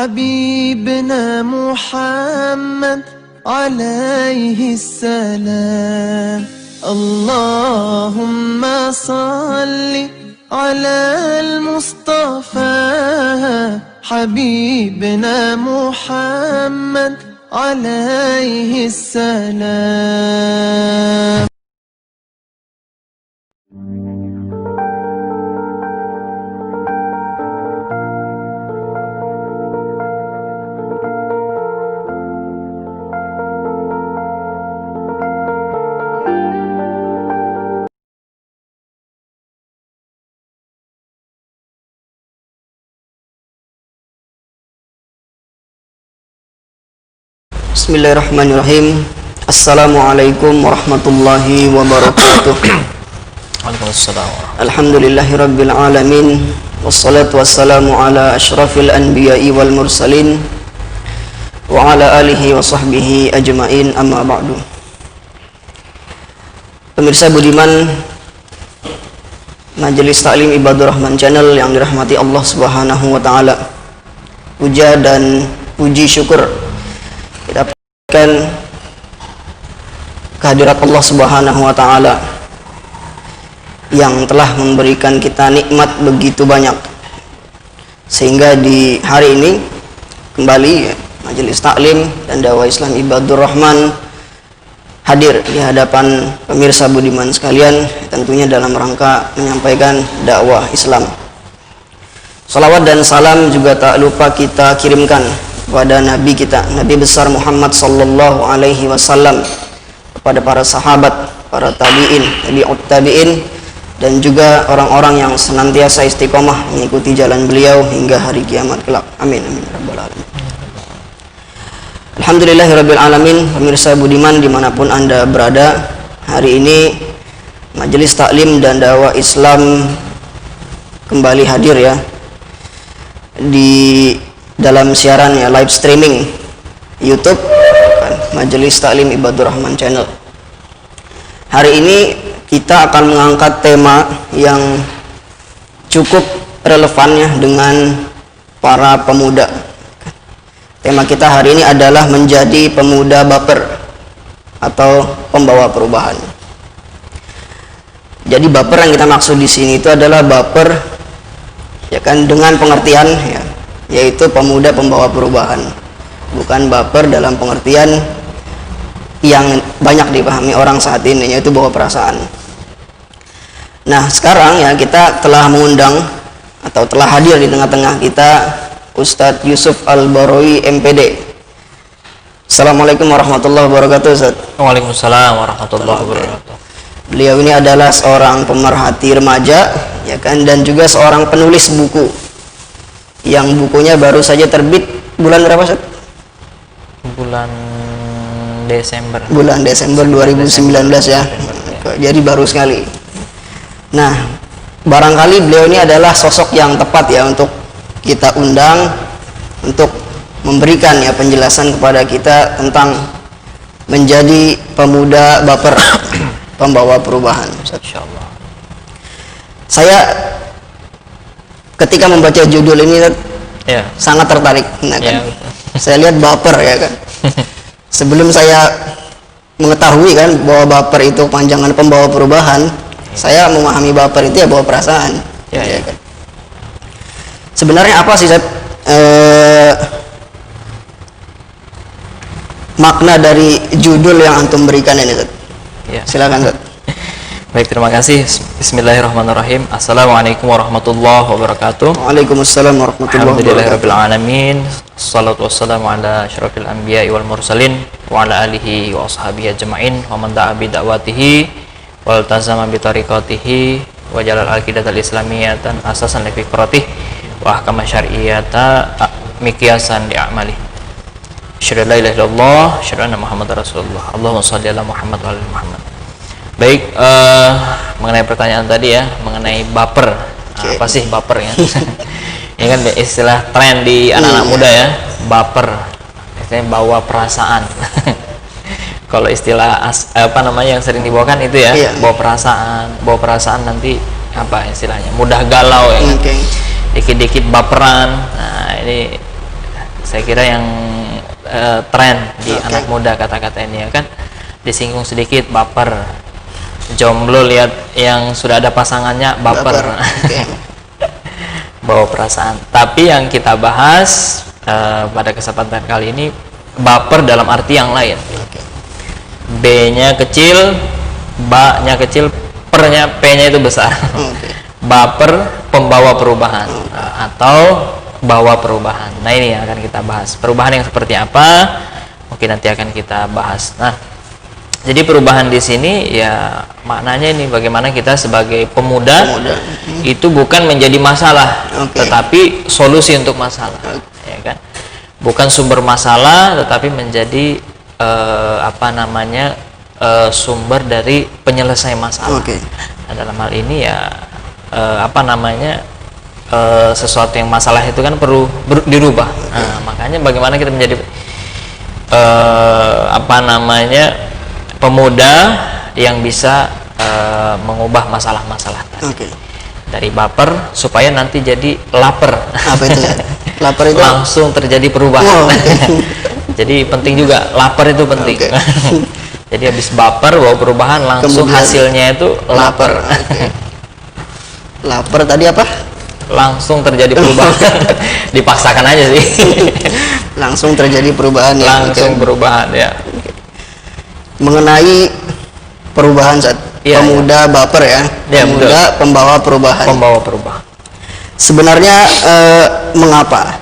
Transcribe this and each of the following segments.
حبيبنا محمد عليه السلام اللهم صل على المصطفى حبيبنا محمد عليه السلام. Bismillahirrahmanirrahim. Assalamualaikum warahmatullahi wabarakatuh. Waalaikumsalam. Alhamdulillahirabbil alamin. Wassalatu wassalamu ala asyrafil anbiya'i wal mursalin wa ala alihi wa sahbihi ajmain, amma ba'du. Pemirsa budiman Majelis Taklim Ibadur Rahman Channel yang dirahmati Allah Subhanahu wa taala. Puja dan puji syukur kita panjatkan kehadirat Allah Subhanahu wa taala yang telah memberikan kita nikmat begitu banyak, sehingga di hari ini kembali Majelis Taklim dan Dakwah Islam Ibadur Rahman hadir di hadapan pemirsa budiman sekalian, tentunya dalam rangka menyampaikan dakwah Islam. Salawat dan salam juga tak lupa kita kirimkan kepada Nabi kita, Nabi besar Muhammad sallallahu alaihi wasallam, kepada para sahabat, para tabi'in, tabi'ut tabi'in, dan juga orang-orang yang senantiasa istiqomah mengikuti jalan beliau hingga hari kiamat kelak. Amin amin rabbal alamin. Alhamdulillahirabbil alamin. Pemirsa budiman dimanapun Anda berada, hari ini Majelis Taklim dan Dakwah Islam kembali hadir ya di dalam siaran ya, live streaming YouTube Majelis Taklim Ibadur Rahman Channel. Hari ini kita akan mengangkat tema yang cukup relevannya dengan para pemuda. Tema kita hari ini adalah menjadi pemuda baper atau pembawa perubahan. Jadi baper yang kita maksud di sini itu adalah baper ya kan, dengan pengertian ya, yaitu pemuda pembawa perubahan, bukan baper dalam pengertian yang banyak dipahami orang saat ini, yaitu bawa perasaan. Nah sekarang ya kita telah mengundang atau telah hadir di tengah-tengah kita Ustadz Yusuf Al-Barawi MPD. Assalamualaikum warahmatullahi wabarakatuh Ustadz. Waalaikumsalam warahmatullahi wabarakatuh. Beliau ini adalah seorang pemerhati remaja ya kan, dan juga seorang penulis buku yang bukunya baru saja terbit bulan berapa Ustadz? Bulan Desember. Bulan Desember 2019 ya. Jadi baru sekali. Nah, barangkali beliau ini adalah sosok yang tepat ya untuk kita undang untuk memberikan ya penjelasan kepada kita tentang menjadi pemuda baper pembawa perubahan. Insyaallah. Saya ketika membaca judul ini ya, sangat tertarik nah, kan? Ya, saya lihat baper ya kan. Sebelum saya mengetahui kan bahwa baper itu panjangan pembawa perubahan, saya memahami baper itu ya bawa perasaan ya, ya ya. kan. Sebenarnya apa sih makna dari judul yang antum berikan ini Zat? Ya. Silakan Zat. Baik, terima kasih. Bismillahirrahmanirrahim. Assalamualaikum warahmatullahi wabarakatuh. Waalaikumsalam warahmatullahi wabarakatuh. Alhamdulillahirabbil alamin. Wassalatu wassalamu ala asyrafil anbiya'i wal mursalin wa ala alihi wa ashabihi ajmain wa man da'a bi da'watihi wal tazama bi tariqatihi wa jalal aqidatal islamiyatan asasan li fikratihi wa ahkama syar'iyyata miqyasan li a'mali. Asyhadu an la ilaha illallah, asyhadu anna Muhammadar Rasulullah. Allahumma shalli ala Muhammad wa ala Muhammad. Baik, mengenai pertanyaan tadi ya, mengenai baper. Apa sih baper ya? Ini kan istilah tren di anak-anak muda ya, baper. Istilahnya bawa perasaan. Kalau istilah apa namanya yang sering dibawakan itu ya, bawa perasaan nanti apa istilahnya? Mudah galau ya. Dikit-dikit baperan. Nah, ini saya kira yang tren di anak muda kata-kata ini ya kan, disinggung sedikit baper, jomblo lihat yang sudah ada pasangannya baper. Okay. Bawa perasaan. Tapi yang kita bahas pada kesempatan kali ini baper dalam arti yang lain. Okay. B-nya kecil, ba-nya kecil, per-nya, P-nya itu besar. Okay. Baper pembawa perubahan atau bawa perubahan. Nah, ini yang akan kita bahas. Perubahan yang seperti apa? Mungkin nanti akan kita bahas. Nah, jadi perubahan di sini ya maknanya ini bagaimana kita sebagai pemuda itu bukan menjadi masalah, tetapi solusi untuk masalah, ya kan? Bukan sumber masalah, tetapi menjadi sumber dari penyelesai masalah. Nah, dalam hal ini ya sesuatu yang masalah itu kan perlu dirubah. Nah, makanya bagaimana kita menjadi pemuda yang bisa mengubah masalah-masalah tadi. Dari baper supaya nanti jadi lapar. Apa itu? Lapar itu langsung terjadi perubahan. Jadi penting juga, lapar itu penting. Jadi habis baper bawa perubahan langsung kemudian hasilnya itu lapar. Lapar tadi apa? Langsung terjadi perubahan. Dipaksakan aja sih. Langsung terjadi perubahan ya. Langsung perubahan ya. Mengenai perubahan saat pemuda baper ya. Pemuda betul. Pembawa perubahan. Pembawa perubahan. Sebenarnya mengapa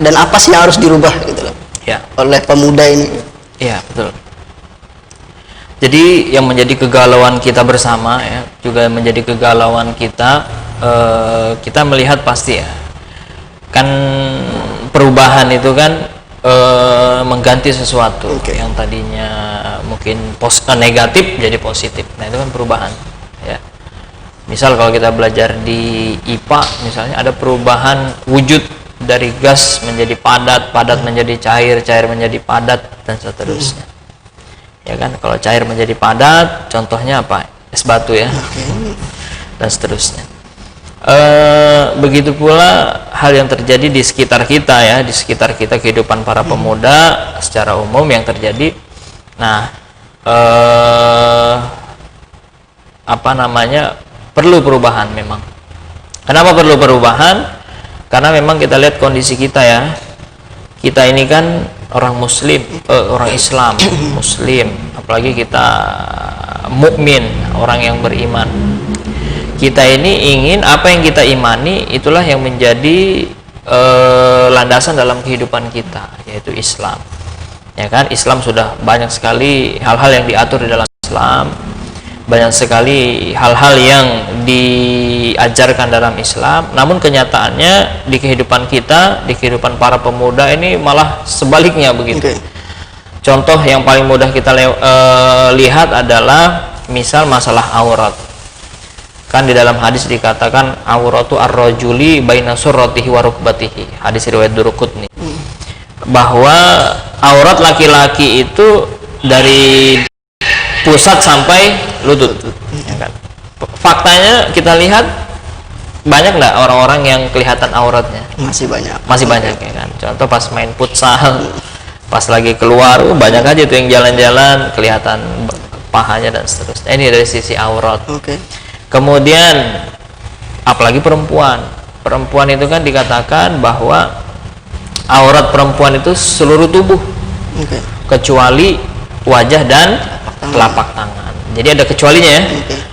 dan apa sih yang harus dirubah gitu loh? Ya. Oleh pemuda ini. Iya, betul. Jadi yang menjadi kegalauan kita bersama ya, juga menjadi kegalauan kita, kita melihat pasti ya, kan perubahan itu kan mengganti sesuatu yang tadinya mungkin negatif jadi positif. Nah, itu kan perubahan ya. Misal kalau kita belajar di IPA misalnya, ada perubahan wujud dari gas menjadi padat, padat menjadi cair, cair menjadi padat, dan seterusnya. Ya kan, kalau cair menjadi padat, contohnya apa? Es batu ya, dan seterusnya. Begitu pula hal yang terjadi di sekitar kita ya, di sekitar kita, kehidupan para pemuda secara umum yang terjadi. Nah, perlu perubahan memang. Kenapa perlu perubahan? Karena memang kita lihat kondisi kita ya, kita ini kan orang muslim, orang Islam, muslim, apalagi kita mukmin, orang yang beriman. Kita ini ingin apa yang kita imani itulah yang menjadi landasan dalam kehidupan kita, yaitu Islam. Ya kan, Islam sudah banyak sekali hal-hal yang diatur di dalam Islam, banyak sekali hal-hal yang diajarkan dalam Islam. Namun kenyataannya di kehidupan kita, di kehidupan para pemuda ini malah sebaliknya begitu. Contoh yang paling mudah kita lihat adalah misal masalah aurat. Kan di dalam hadis dikatakan auratu ar-rajuli baina surratihi wa rukbatihi. Hadis riwayat Duruqutni. Bahwa aurat laki-laki itu dari pusat sampai lutut. Ya kan? Faktanya kita lihat banyak nggak orang-orang yang kelihatan auratnya? Masih banyak. Masih banyak ya kan. Contoh pas main futsal, pas lagi keluar banyak aja tuh yang jalan-jalan kelihatan pahanya dan seterusnya. Ini dari sisi aurat. Kemudian apalagi perempuan. Perempuan itu kan dikatakan bahwa aurat perempuan itu seluruh tubuh. Kecuali wajah dan telapak tangan. Jadi ada kecualinya ya.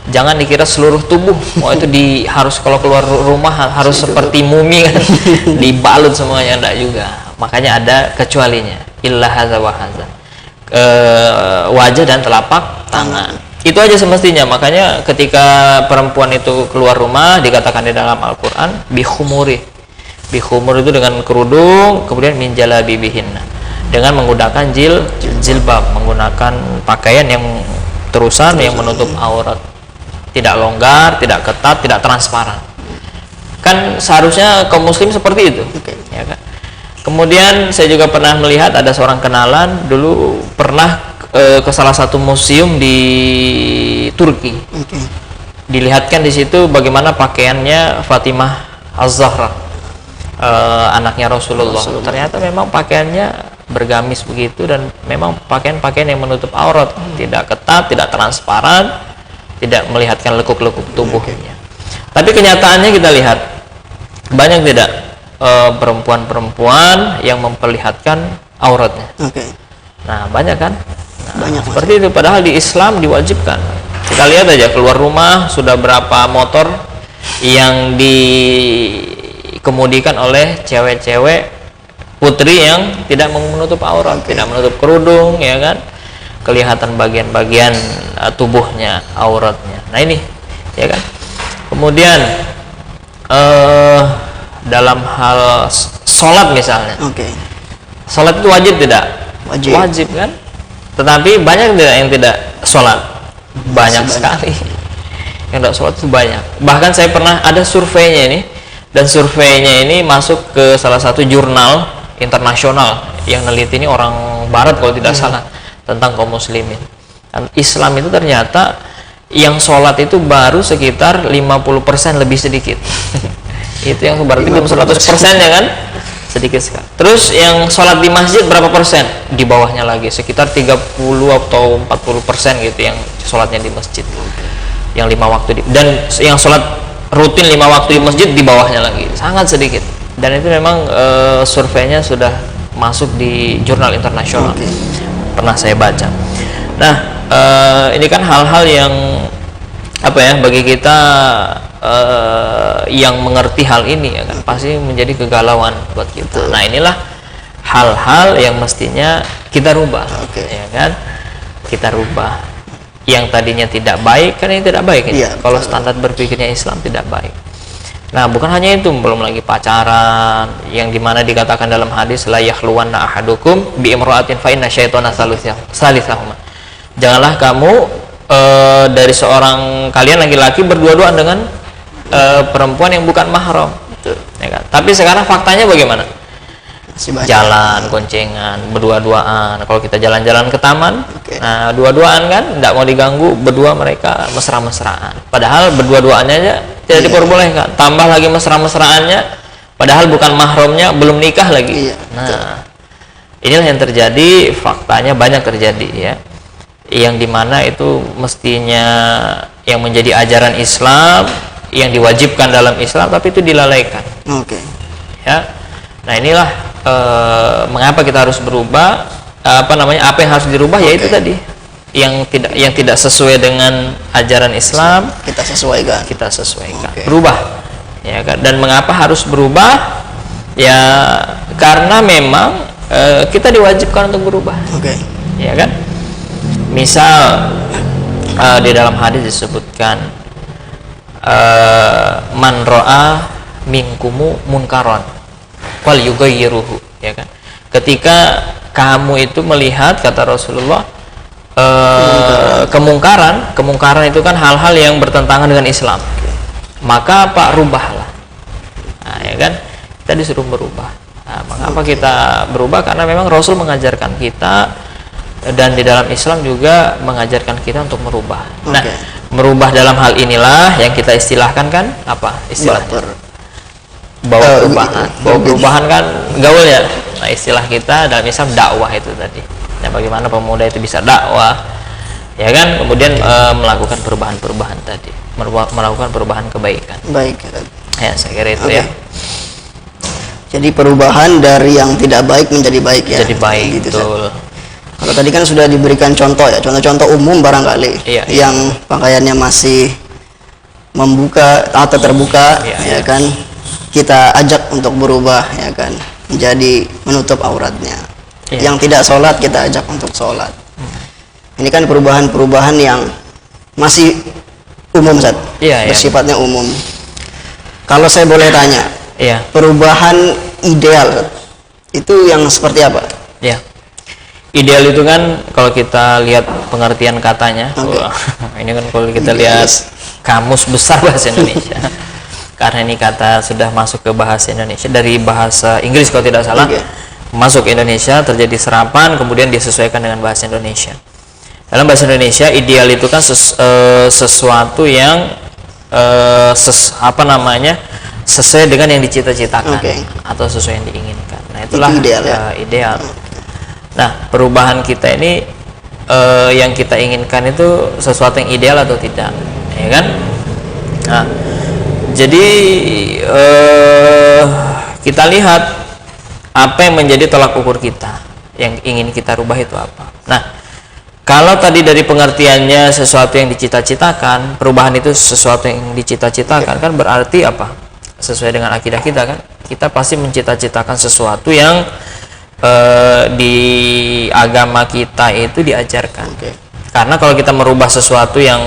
Jangan dikira seluruh tubuh. Oh itu harus kalau keluar rumah harus seperti mumi kan. Dibalut semuanya, enggak juga. Makanya ada kecualinya. Illa hadza wa hadza. Wajah dan telapak tangan. Itu aja semestinya. Makanya ketika perempuan itu keluar rumah dikatakan di dalam Al-Qur'an bihumuri. Bihumur itu dengan kerudung, kemudian min jalabibihinna. Dengan menggunakan jilbab, menggunakan pakaian yang terusan yang menutup aurat, tidak longgar, tidak ketat, tidak transparan. Kan seharusnya kaum muslim seperti itu, ya kan? Kemudian saya juga pernah melihat ada seorang kenalan dulu pernah ke salah satu museum di Turki. Dilihatkan di situ bagaimana pakaiannya Fatimah Az-Zahra. anaknya Rasulullah. Ternyata memang pakaiannya bergamis begitu, dan memang pakaian-pakaian yang menutup aurat, tidak ketat, tidak transparan, tidak melihatkan lekuk-lekuk tubuhnya. Tapi kenyataannya kita lihat banyak tidak perempuan-perempuan yang memperlihatkan auratnya. Nah, banyak kan? Nah, banyak seperti itu. Padahal di Islam diwajibkan. Kita lihat aja keluar rumah sudah berapa motor yang dikemudikan oleh cewek-cewek putri yang tidak menutup aurat, tidak menutup kerudung, ya kan? Kelihatan bagian-bagian tubuhnya, auratnya. Nah ini, ya kan? Kemudian dalam hal sholat misalnya, sholat itu wajib tidak? Wajib kan? Tetapi banyak tidak yang tidak sholat? Banyak sekali yang tidak sholat itu banyak. Bahkan saya pernah ada surveinya ini, dan surveinya ini masuk ke salah satu jurnal internasional yang neliti, ini orang barat kalau tidak salah, tentang kaum muslimin. Dan Islam itu ternyata yang sholat itu baru sekitar 50% lebih sedikit. Itu yang berarti belum 100% ya kan? Sedikit sekali. Terus yang sholat di masjid berapa persen? Di bawahnya lagi, sekitar 30 atau 40% gitu yang sholatnya di masjid. Yang 5 waktu dan yang sholat rutin 5 waktu di masjid di bawahnya lagi, sangat sedikit. Dan itu memang surveinya sudah masuk di jurnal internasional. Pernah saya baca. Nah, ini kan hal-hal yang apa ya, bagi kita yang mengerti hal ini ya kan, pasti menjadi kegalauan buat kita. Nah, inilah hal-hal yang mestinya kita rubah, ya kan? Kita rubah. Yang tadinya tidak baik kan ini tidak baik ini. Kalau standar berpikirnya Islam tidak baik. Nah, bukan hanya itu, belum lagi pacaran yang dimana dikatakan dalam hadis la yakhluwanna ahadukum bi imra'atin fa inna syaitana salisahuma. Janganlah kamu dari seorang kalian laki-laki berdua-duaan dengan perempuan yang bukan mahram. Ya kan? Tapi sekarang faktanya bagaimana? Jalan goncengan, berdua-duaan. Kalau kita jalan-jalan ke taman, nah dua-duaan kan, tidak mau diganggu, berdua mereka mesra-mesraan. Padahal berdua-duaannya aja tidak diperbolehkan. Tambah lagi mesra-mesraannya, padahal bukan mahramnya, belum nikah lagi. Nah, inilah yang terjadi, faktanya banyak terjadi ya. Yang dimana itu mestinya yang menjadi ajaran Islam, yang diwajibkan dalam Islam, tapi itu dilalaikan. Ya. Nah, inilah mengapa kita harus berubah, apa yang harus dirubah, yaitu tadi yang tidak sesuai dengan ajaran Islam kita sesuaikan, berubah ya kan. Dan mengapa harus berubah? Ya karena memang kita diwajibkan untuk berubah, ya kan. Misal di dalam hadis disebutkan man ra'a minkumu munkaron wal yughayyiruhu, ya kan. Ketika kamu itu melihat, kata Rasulullah, kemungkaran itu kan hal-hal yang bertentangan dengan Islam, maka apa, rubahlah. Nah, ya kan, kita disuruh berubah. Nah, mengapa kita berubah? Karena memang Rasul mengajarkan kita, dan di dalam Islam juga mengajarkan kita untuk merubah. Nah, merubah dalam hal inilah yang kita istilahkan kan apa istilahnya? Bawa perubahan kan gaul ya. Nah, istilah kita dalam Islam dakwah itu tadi. Nah, bagaimana pemuda itu bisa dakwah, ya kan? Kemudian melakukan perubahan-perubahan tadi, melakukan perubahan kebaikan. Baik. Ya, saya kira itu ya. Jadi perubahan dari yang tidak baik menjadi baik ya. Jadi baik, gitu, betul. Kalau tadi kan sudah diberikan contoh ya, contoh-contoh umum barangkali yang pakaiannya masih membuka atau terbuka, ya kan? Kita ajak untuk berubah, ya kan, menjadi menutup auratnya. Yang tidak sholat kita ajak untuk sholat. Ini kan perubahan-perubahan yang masih umum, Ustaz. Bersifatnya umum. Kalau saya boleh tanya, perubahan ideal itu yang seperti apa? Ideal itu kan kalau kita lihat pengertian katanya, ini kan kalau kita lihat kamus besar bahasa Indonesia. Karena ini kata sudah masuk ke bahasa Indonesia dari bahasa Inggris kalau tidak salah, masuk ke Indonesia, terjadi serapan, kemudian disesuaikan dengan bahasa Indonesia. Dalam bahasa Indonesia, ideal itu kan sesuatu yang sesuai dengan yang dicita-citakan Oke. atau sesuai yang diinginkan. Nah, itulah Itu ideal, ya? ideal. Nah, perubahan kita ini yang kita inginkan itu sesuatu yang ideal atau tidak, ya kan? Nah, jadi kita lihat apa yang menjadi tolak ukur kita, yang ingin kita rubah itu apa. Nah, kalau tadi dari pengertiannya sesuatu yang dicita-citakan, perubahan itu sesuatu yang dicita-citakan, kan berarti apa? Sesuai dengan akidah kita kan, kita pasti mencita-citakan sesuatu yang di agama kita itu diajarkan. Oke. Karena kalau kita merubah sesuatu yang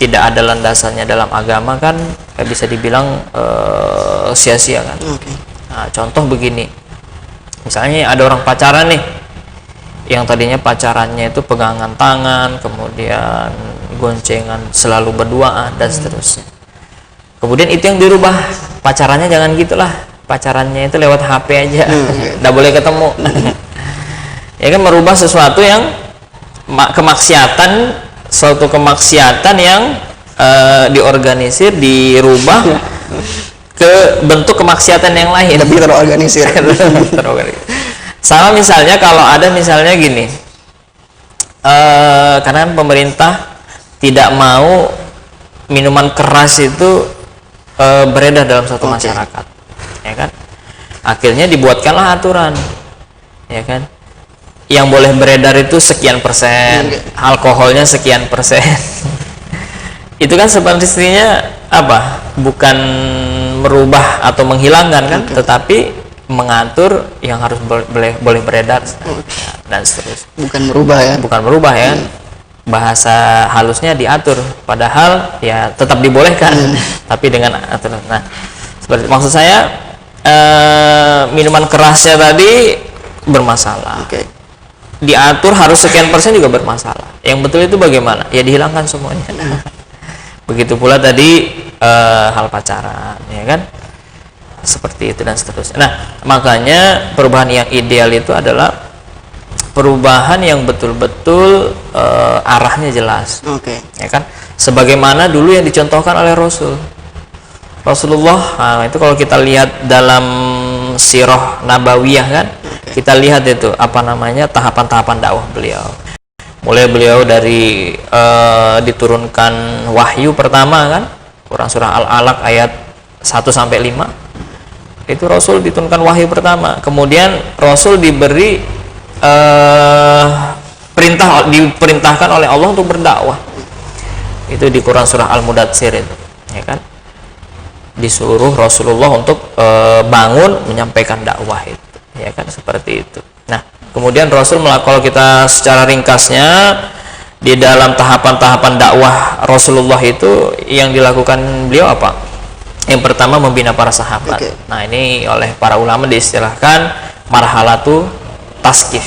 tidak ada landasannya dalam agama kan bisa dibilang sia-sia kan. Oke. Nah, contoh begini, misalnya ada orang pacaran nih, yang tadinya pacarannya itu pegangan tangan, kemudian goncengan, selalu berduaan dan seterusnya. Kemudian itu yang dirubah, pacarannya jangan gitulah, pacarannya itu lewat HP aja, nggak boleh ketemu. Ya kan, merubah sesuatu yang kemaksiatan, suatu kemaksiatan yang diorganisir, dirubah ke bentuk kemaksiatan yang lain, Tapi terorganisir. Sama misalnya kalau ada misalnya gini, karena pemerintah tidak mau minuman keras itu beredar dalam satu masyarakat, ya kan? Akhirnya dibuatkanlah aturan, ya kan? Yang boleh beredar itu sekian persen, alkoholnya sekian persen. Itu kan sebenarnya apa? Bukan merubah atau menghilangkan kan, tetapi mengatur yang harus boleh beredar dan seterusnya. Bukan merubah ya. Bukan merubah ya. Bahasa halusnya diatur, padahal ya tetap dibolehkan, tapi dengan aturan. Nah, seperti maksud saya, minuman kerasnya tadi bermasalah. Oke. Diatur harus sekian persen juga bermasalah. Yang betul itu bagaimana? Ya dihilangkan semuanya. Begitu pula tadi hal pacaran, ya kan? Seperti itu dan seterusnya. Nah, makanya perubahan yang ideal itu adalah perubahan yang betul-betul arahnya jelas. Oke. Ya kan? Sebagaimana dulu yang dicontohkan oleh Rasulullah. Nah, itu kalau kita lihat dalam sirah nabawiyah kan, kita lihat itu apa namanya tahapan-tahapan dakwah beliau. Mulai beliau dari diturunkan wahyu pertama kan, Quran surah Al-Alaq ayat 1 sampai 5. Itu Rasul diturunkan wahyu pertama. Kemudian Rasul diberi diperintahkan oleh Allah untuk berdakwah. Itu di Quran surah Al-Mudatsir itu, ya kan? Disuruh Rasulullah untuk bangun menyampaikan dakwah itu, ya kan, seperti itu. Nah, kemudian Rasul kalau kita secara ringkasnya di dalam tahapan-tahapan dakwah Rasulullah itu yang dilakukan beliau apa? Yang pertama membina para sahabat. Oke. Nah, ini oleh para ulama diistilahkan marhalatu taskif.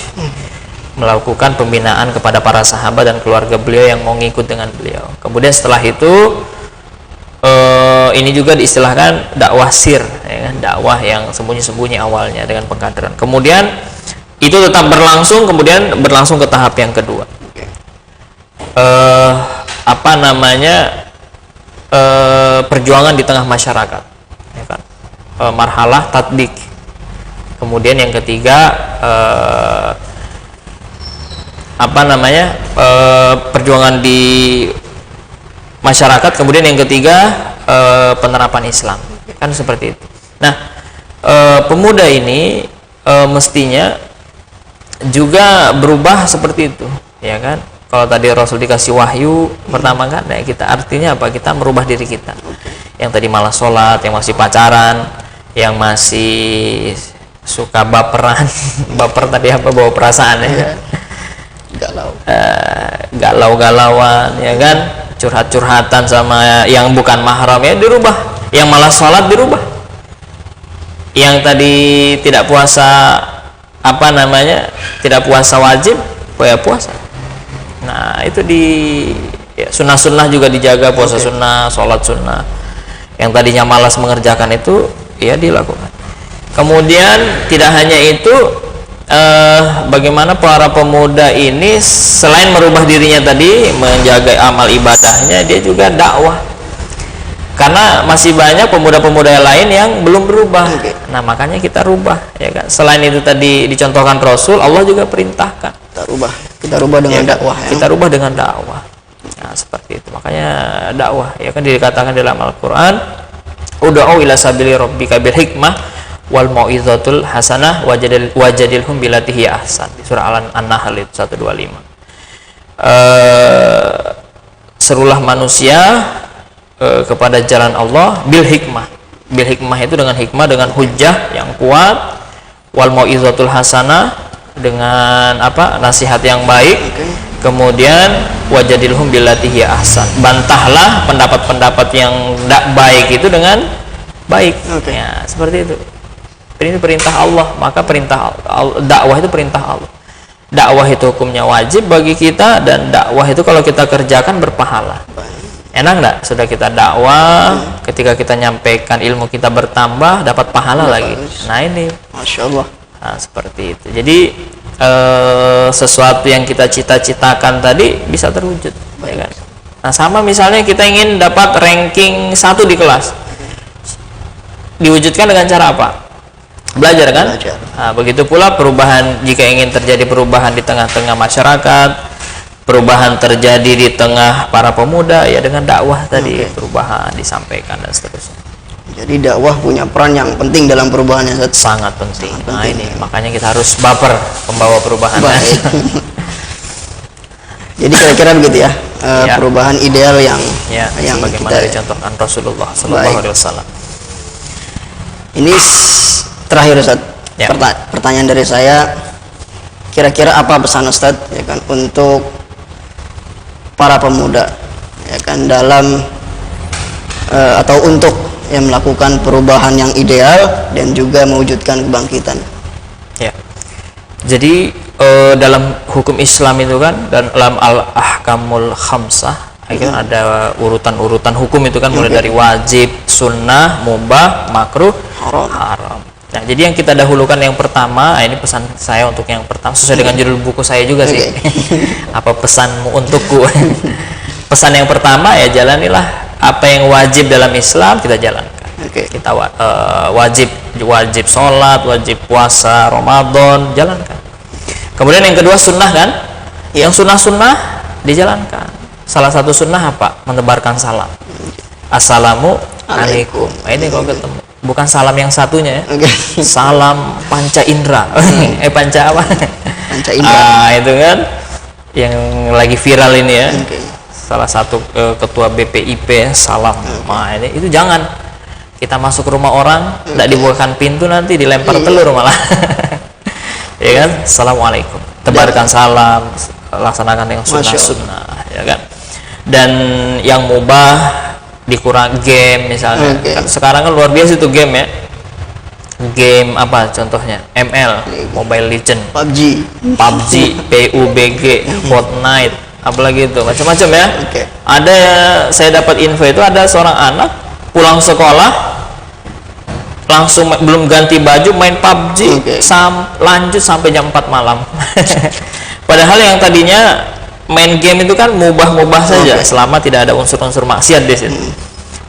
Melakukan pembinaan kepada para sahabat dan keluarga beliau yang mau ngikut dengan beliau. Kemudian setelah itu ini juga diistilahkan dakwah sir, ya kan? Dakwah yang sembunyi-sembunyi awalnya dengan pengkaderan. Kemudian itu tetap berlangsung, kemudian berlangsung ke tahap yang kedua. Perjuangan di tengah masyarakat, ya kan? Marhalah tatbik. Kemudian yang ketiga perjuangan di masyarakat. Kemudian yang ketiga penerapan Islam, kan seperti itu. Nah, pemuda ini mestinya juga berubah seperti itu, ya kan? Kalau tadi Rasul dikasih wahyu pertama kan, ya kita artinya apa? Kita merubah diri kita. Yang tadi malas sholat, yang masih pacaran, yang masih suka baperan, baper tadi apa? Bawa perasaan ya. Galau-galauan, ya kan? Curhat-curhatan sama yang bukan mahram ya dirubah. Yang malas sholat dirubah. Yang tadi tidak puasa tidak puasa wajib, ya puasa. Nah, itu sunnah-sunnah juga dijaga, puasa sunnah, sholat sunnah. Yang tadinya malas mengerjakan itu ya dilakukan. Kemudian tidak hanya itu, bagaimana para pemuda ini selain merubah dirinya tadi, menjaga amal ibadahnya, dia juga dakwah. Karena masih banyak pemuda-pemuda lain yang belum berubah. Oke. Nah, makanya kita rubah, ya kan. Selain itu tadi dicontohkan Rasul, Allah juga perintahkan. Kita rubah dengan Ya kan? dakwah ya. Kita rubah dengan dakwah. Nah, seperti itu. Makanya dakwah, ya kan, dikatakan dalam Al-Qur'an, ud'u ila sabili rabbika bil hikmah wal mau'izatul hasanah wajadilhum billati hiya ahsan. Di surah An-Nahl 125. Serulah manusia kepada jalan Allah bil hikmah. Bil hikmah itu dengan hikmah, dengan hujjah yang kuat, wal mau'izatul hasanah, dengan apa? Nasihat yang baik. Kemudian wajadilhum billati hiya ahsan. Bantahlah pendapat-pendapat yang tidak baik itu dengan baik. Ya, seperti itu. Ini perintah Allah, maka perintah dakwah itu perintah Allah. Dakwah itu hukumnya wajib bagi kita, dan dakwah itu kalau kita kerjakan berpahala. Enak enggak? Sudah kita dakwah, ketika kita nyampaikan ilmu kita bertambah, dapat pahala lagi. Nah, ini Masya Allah. Nah, seperti itu. Jadi sesuatu yang kita cita-citakan tadi bisa terwujud, ya kan? Nah, sama misalnya kita ingin dapat ranking 1 di kelas. Diwujudkan dengan cara apa? Belajar, kan? Belajar. Nah, begitu pula perubahan, jika ingin terjadi perubahan di tengah-tengah masyarakat, perubahan terjadi di tengah para pemuda, ya dengan dakwah tadi, perubahan disampaikan dan seterusnya. Jadi dakwah punya peran yang penting dalam perubahannya. Sangat penting. Nah, ini makanya kita harus baper pembawa perubahan. Baik. Jadi kira-kira begitu ya, Ya. perubahan ideal yang sebagaimana kita dicontohkan Rasulullah Sallallahu Alaihi Wasallam. Ini terakhir Ustaz. Ya. Pertanyaan dari saya, kira-kira apa pesan Ustaz, ya kan, untuk para pemuda, ya kan, dalam atau untuk yang melakukan perubahan yang ideal dan juga mewujudkan kebangkitan. Ya. Jadi dalam hukum Islam itu kan, dan dalam al-ahkamul khamsah, akhirnya ada urutan-urutan hukum itu kan, mulai dari wajib, sunnah, mubah, makruh, haram. Nah, jadi yang kita dahulukan yang pertama, ini pesan saya untuk yang pertama, sesuai dengan judul buku saya juga sih. Apa pesanmu untukku? Pesan yang pertama, ya jalanilah apa yang wajib dalam Islam, kita jalankan. Kita wajib sholat, wajib puasa Ramadan, jalankan. Kemudian yang kedua sunnah, kan? Yang sunnah-sunnah dijalankan. Salah satu sunnah apa? Menebarkan salam. Assalamu alaikum. Nah, ini kalau ketemu, bukan salam yang satunya ya. Salam panca indera. Panca apa? Panca indera. Itu kan yang lagi viral ini ya. Salah satu ketua BPIP salam. Nah, ini itu jangan. Kita masuk rumah orang, tidak dibukakan pintu, nanti dilempar telur malah. Ya kan? Assalamualaikum. Tebarkan salam, laksanakan yang sunnah-sunnah, ya kan? Dan yang mubah dikurang game misalnya. Kan sekarang kan luar biasa itu game ya. Game apa contohnya? ML, Mobile Legend, PUBG, PUBG, Fortnite, apalagi itu macam-macam ya. Ada, saya dapat info itu ada seorang anak pulang sekolah langsung belum ganti baju main PUBG lanjut sampai jam 4 malam. Padahal yang tadinya main game itu kan mubah-mubah saja selama tidak ada unsur-unsur maksiat di situ.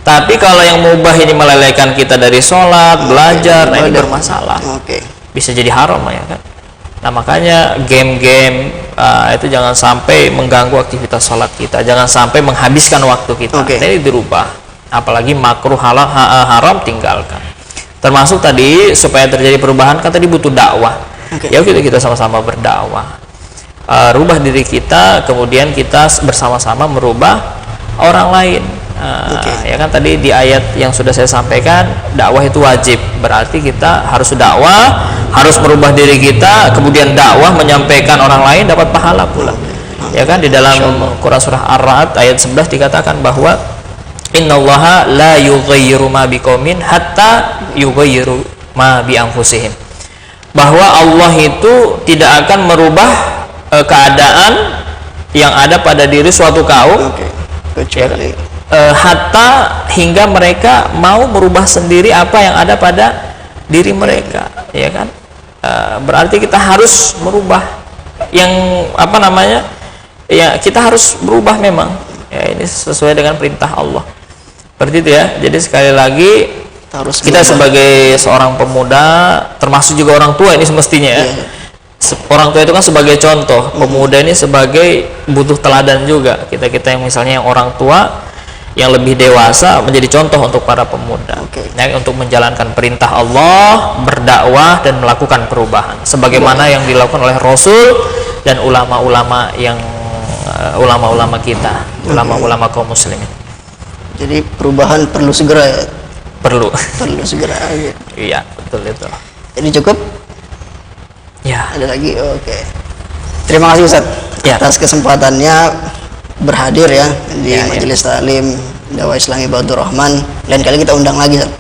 Tapi kalau yang mubah ini melelehkan kita dari sholat, belajar, nah ini bermasalah. Bisa jadi haram ya kan. Nah, makanya game-game itu jangan sampai mengganggu aktivitas sholat kita, jangan sampai menghabiskan waktu kita. Ini dirubah. Apalagi makruh, halal, haram tinggalkan. Termasuk tadi supaya terjadi perubahan kan tadi butuh dakwah. Ya kita sama-sama berdakwah, rubah diri kita, kemudian kita bersama-sama merubah orang lain. Ya kan tadi di ayat yang sudah saya sampaikan, dakwah itu wajib, berarti kita harus dakwah, harus merubah diri kita, kemudian dakwah menyampaikan orang lain dapat pahala pula. Ya kan di dalam Quran surah Ar-Ra'd ayat 11 dikatakan bahwa innallaha la yughayyiru ma biqaumin hatta yughayyiru ma bi anfusihim. Bahwa Allah itu tidak akan merubah keadaan yang ada pada diri suatu kaum kecuali hatta hingga mereka mau merubah sendiri apa yang ada pada diri mereka, ya kan? Berarti kita harus merubah yang apa namanya? Ya, kita harus berubah memang. Ya, ini sesuai dengan perintah Allah. Seperti itu ya. Jadi sekali lagi kita sebagai seorang pemuda, termasuk juga orang tua ini semestinya ya. Orang tua itu kan sebagai contoh, pemuda ini sebagai butuh teladan juga. Kita yang misalnya yang orang tua yang lebih dewasa menjadi contoh untuk para pemuda. Ya, untuk menjalankan perintah Allah, berdakwah dan melakukan perubahan sebagaimana yang dilakukan oleh Rasul dan ulama-ulama yang ulama-ulama kita, ulama-ulama kaum muslimin. Jadi perubahan perlu segera ya. Perlu segera. Iya, betul itu. Jadi cukup? Ya. Ada lagi? Oke. Terima kasih Ustaz atas kesempatannya berhadir ya di Majelis Taklim Dakwah Islam Ibadur Rahman. Lain kali kita undang lagi Ustaz.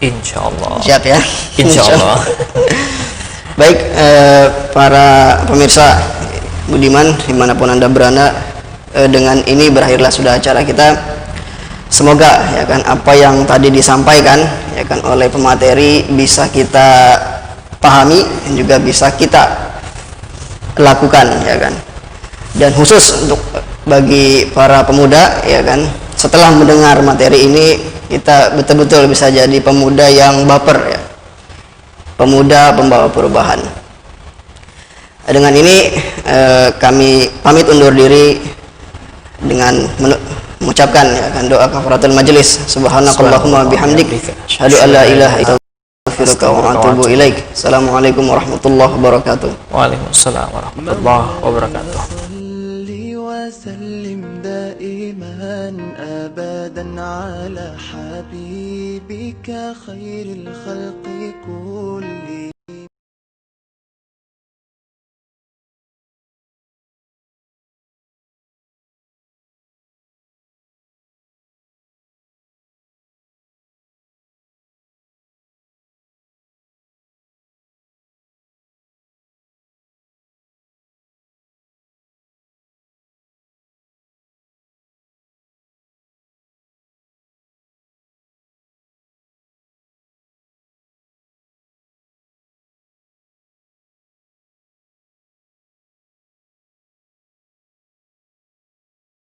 Insyaallah. Siap ya? Insyaallah. Baik, para pemirsa Budiman dimanapun Anda berada, dengan ini berakhirlah sudah acara kita. Semoga ya kan apa yang tadi disampaikan ya kan oleh pemateri bisa kita pahami dan juga bisa kita lakukan ya kan. Dan khusus untuk bagi para pemuda ya kan, setelah mendengar materi ini kita betul-betul bisa jadi pemuda yang baper ya. Pemuda pembawa perubahan. Dengan ini kami pamit undur diri dengan mengucapkan ya kan doa kafaratul majelis. Subhanakallahumma bihamdik asyhadu an la ilaha illa anta astaghfiruka wa atubu ilaik. Assalamualaikum warahmatullahi wabarakatuh. Waalaikumsalam warahmatullahi wabarakatuh. وسلم دائما أبدا على حبيبك خير الخلق كل